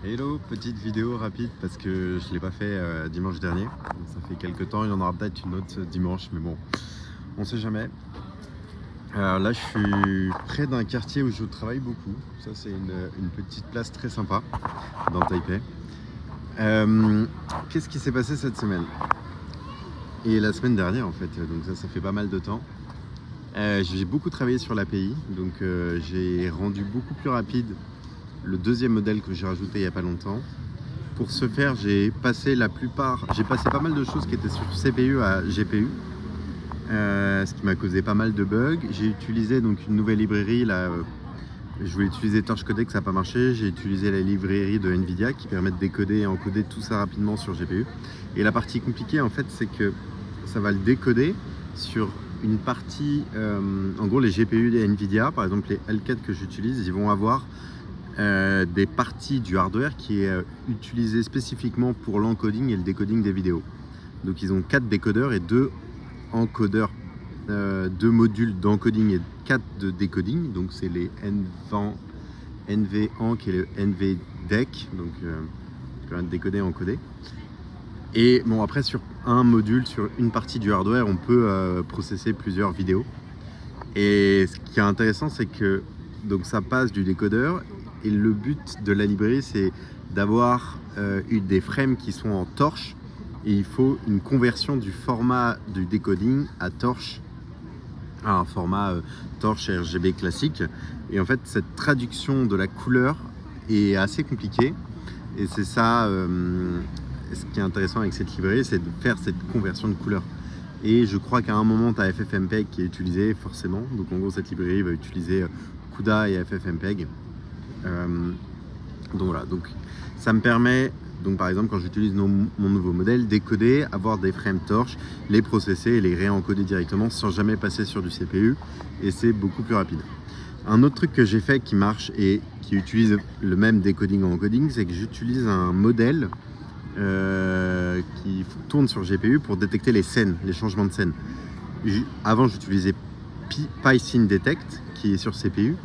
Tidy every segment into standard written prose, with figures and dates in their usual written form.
Hello, petite vidéo rapide parce que je ne l'ai pas fait dimanche dernier. Ça fait quelques temps, il y en aura peut-être une autre dimanche, mais bon, on sait jamais. Là, je suis près d'un quartier où je travaille beaucoup. Ça, c'est une petite place très sympa dans Taipei. Qu'est-ce qui s'est passé cette semaine? Et la semaine dernière, en fait, donc ça fait pas mal de temps. J'ai beaucoup travaillé sur l'API, donc j'ai rendu beaucoup plus rapide le deuxième modèle que j'ai rajouté il n'y a pas longtemps. Pour ce faire, j'ai passé pas mal de choses qui étaient sur CPU à GPU, ce qui m'a causé pas mal de bugs. J'ai utilisé donc une nouvelle librairie, là, je voulais utiliser TorchCodec, ça n'a pas marché. J'ai utilisé la librairie de NVIDIA qui permet de décoder et encoder tout ça rapidement sur GPU. Et la partie compliquée, en fait, c'est que ça va le décoder sur une partie, en gros les GPU des NVIDIA, par exemple les L4 que j'utilise, ils vont avoir des parties du hardware qui est utilisé spécifiquement pour l'encoding et le décoding des vidéos. Donc ils ont 4 décodeurs et 2 encodeurs, 2 modules d'encoding et 4 de décoding. Donc c'est les NVENC et le NVDEC, donc qui permettent de décoder et encoder. Et bon, après sur un module, sur une partie du hardware, on peut processer plusieurs vidéos. Et ce qui est intéressant, c'est que donc ça passe du décodeur. Et le but de la librairie, c'est d'avoir des frames qui sont en torche. Et il faut une conversion du format du décoding à torche, à un format torche RGB classique. Et en fait, cette traduction de la couleur est assez compliquée. Et c'est ça, ce qui est intéressant avec cette librairie, c'est de faire cette conversion de couleur. Et je crois qu'à un moment, tu as FFmpeg qui est utilisé forcément. Donc en gros, cette librairie va utiliser CUDA et FFmpeg. Donc voilà, donc ça me permet, donc par exemple quand j'utilise mon nouveau modèle, décoder, avoir des frames torches, les processer et les réencoder directement sans jamais passer sur du CPU, et c'est beaucoup plus rapide. Un autre truc que j'ai fait qui marche et qui utilise le même décoding en encoding, c'est que j'utilise un modèle qui tourne sur GPU pour détecter les scènes, les changements de scène. Avant j'utilisais PySceneDetect qui est sur CPU.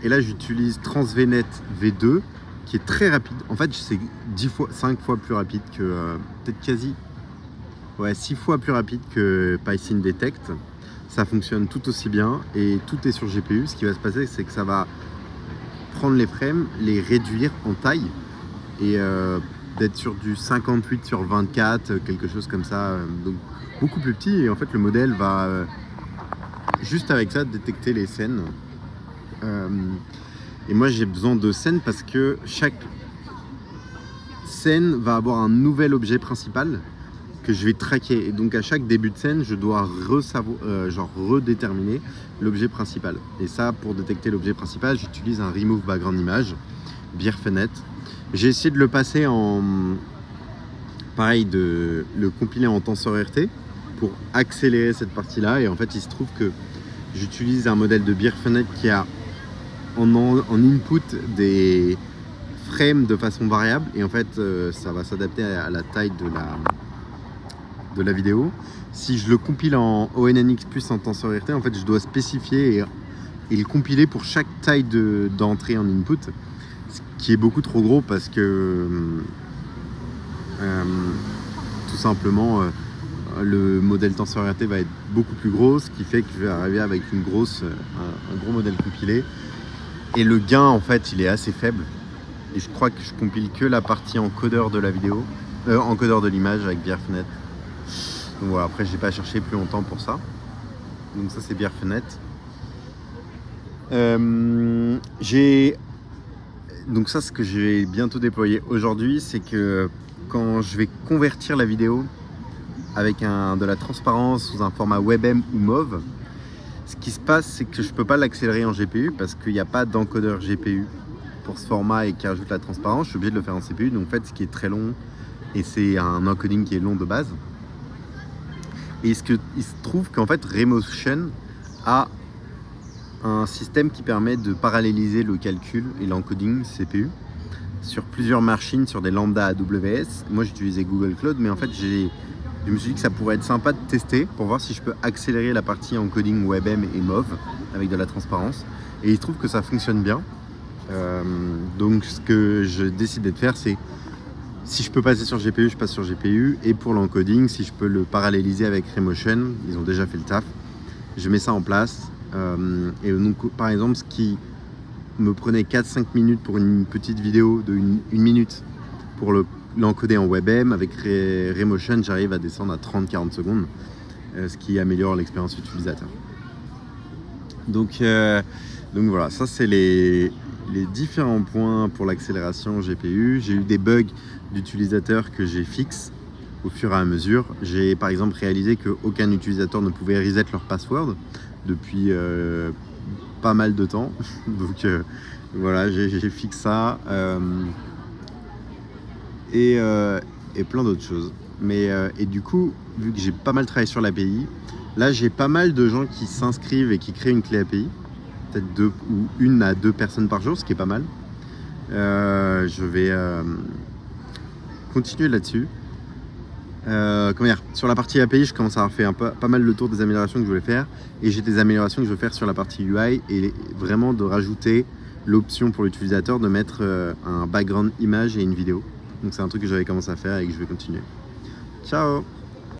Et là, j'utilise TransVNet V2 qui est très rapide. En fait, c'est 5 fois plus rapide que, peut-être 6 fois plus rapide que PySceneDetect. Ça fonctionne tout aussi bien et tout est sur GPU. Ce qui va se passer, c'est que ça va prendre les frames, les réduire en taille et d'être sur du 58 sur 24, quelque chose comme ça. Donc beaucoup plus petit. Et en fait, le modèle va juste avec ça détecter les scènes. Et moi j'ai besoin de scènes parce que chaque scène va avoir un nouvel objet principal que je vais traquer, et donc à chaque début de scène je dois redéterminer l'objet principal. Et ça, pour détecter l'objet principal, j'utilise un remove background image, Birefnet. J'ai essayé de le passer en pareil, de le compiler en TensorRT pour accélérer cette partie là, et en fait il se trouve que j'utilise un modèle de Birefnet qui a en input des frames de façon variable, et en fait ça va s'adapter à la taille de la vidéo. Si je le compile en ONNX plus en TensorRT, en fait je dois spécifier et le compiler pour chaque taille d'entrée en input, ce qui est beaucoup trop gros parce que tout simplement le modèle TensorRT va être beaucoup plus gros, ce qui fait que je vais arriver avec un gros modèle compilé. Et le gain, en fait, il est assez faible. Et je crois que je compile que la partie encodeur de la vidéo, encodeur de l'image avec Birefnet. Donc voilà, après, j'ai pas cherché plus longtemps pour ça. Donc ça, c'est Birefnet. Donc ça, ce que je vais bientôt déployer aujourd'hui, c'est que quand je vais convertir la vidéo avec de la transparence sous un format WebM ou MOV, ce qui se passe, c'est que je ne peux pas l'accélérer en GPU parce qu'il n'y a pas d'encodeur GPU pour ce format et qui rajoute la transparence. Je suis obligé de le faire en CPU, donc en fait, ce qui est très long, et c'est un encoding qui est long de base. Et il se trouve qu'en fait, Remotion a un système qui permet de paralléliser le calcul et l'encoding CPU sur plusieurs machines, sur des lambda AWS. Moi, j'utilisais Google Cloud, mais en fait, je me suis dit que ça pourrait être sympa de tester pour voir si je peux accélérer la partie encoding WebM et MOV avec de la transparence. Et il se trouve que ça fonctionne bien. Donc ce que j'ai décidé de faire, c'est si je peux passer sur GPU, je passe sur GPU. Et pour l'encoding, si je peux le paralléliser avec Remotion, ils ont déjà fait le taf, je mets ça en place. Et donc par exemple, ce qui me prenait 4-5 minutes pour une petite vidéo de 1 minute pour l'encoder en WebM, avec Remotion, j'arrive à descendre à 30-40 secondes, ce qui améliore l'expérience utilisateur. Donc voilà, ça c'est les différents points pour l'accélération GPU. J'ai eu des bugs d'utilisateurs que j'ai fixes au fur et à mesure. J'ai par exemple réalisé qu'aucun utilisateur ne pouvait reset leur password depuis pas mal de temps. Donc voilà, j'ai fixé ça et plein d'autres choses. Et du coup, vu que j'ai pas mal travaillé sur l'API, là j'ai pas mal de gens qui s'inscrivent et qui créent une clé API, peut-être 2 ou 1 à 2 personnes par jour, ce qui est pas mal. Je vais continuer là-dessus. Sur la partie API, je commence à avoir fait pas mal le tour des améliorations que je voulais faire, et j'ai des améliorations que je veux faire sur la partie UI, et vraiment de rajouter l'option pour l'utilisateur de mettre un background image et une vidéo. Donc c'est un truc que j'avais commencé à faire et que je vais continuer. Ciao!